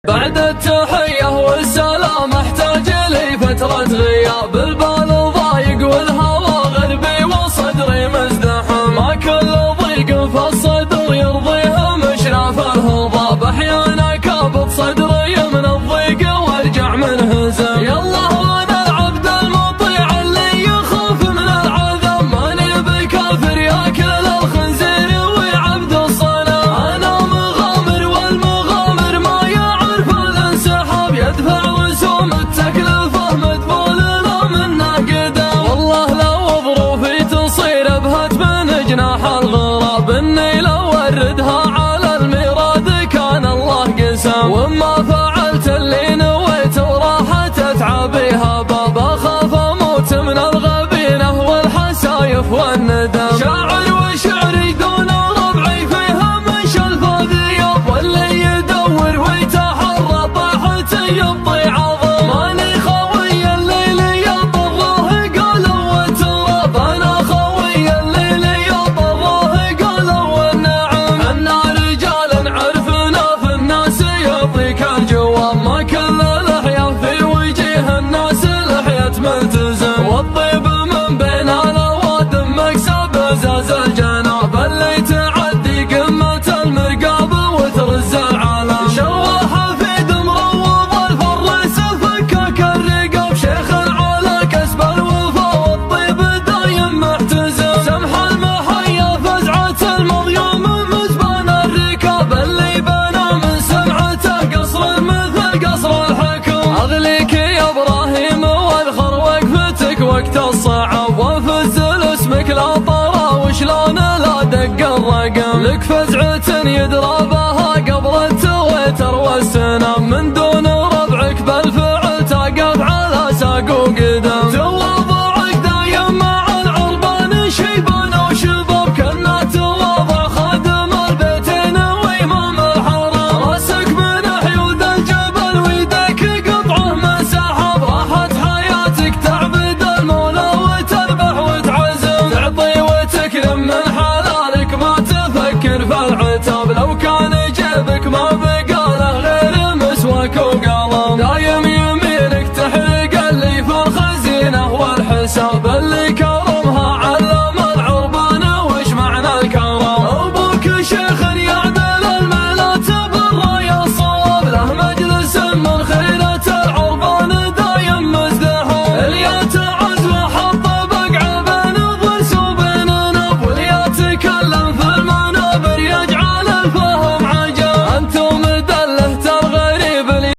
بعد التحية والسلام احتاج لي فترة غياب، البال ضايق والهوى غربي وصدري مزدحم، ما كل ضيق في الصدر يرضيه مشرف الهضاب، احيانا كابت صدري من الضيق وارجع منهزم. يالله وانا العبد المطيع اللي يخاف من العذاب، ماني بكافر ياكل الخنزير ويعبد الصنم، انا مغامر والمغامر ما يعرف الانسحاب، يدفع رسوم التكلفه مدبولنا منا قدام. والله لو ظروفي تصير بهت من جناح الغراب، اني لو اردها على الميراد كان الله قسم، وما فعلت اللي نويت وراحت اتعابيها باب، اخاف اموت من الغبينه والحسايف والندم. شاعر وشعري دون ربعي فيها من شلف ذياب، واللي يدور ويتحرى طاحت يبطي عظم، ماني خوي الليل يضره قالوا وتراب، انا خوي الليل يضره قالوا والنعم. انا رجال عرفنا في الناس يعطيك الجواب، ما كل لحية في وجه الناس لحية ملتزم، والطيب من بين الأوادم مكسب ازاز الجناب، اللي تعدي قمة المرقاب وترز العالم. شواح في مروض الفرس فكك الرقاب، شيخ على كسب الوفا والطيب دايم محتزم، سمح المحيا فزعة المضيوم مزبان الركاب، اللي بنى من سمعته قصر مثل قصر الحكم. اغليك يا ابراهيم والخر وقفتك وقت الصعب، وفزل اسمك لا طرى وشلون لا دق الرقم، لك فزعة يدرى بها قبل التويتر والسنام،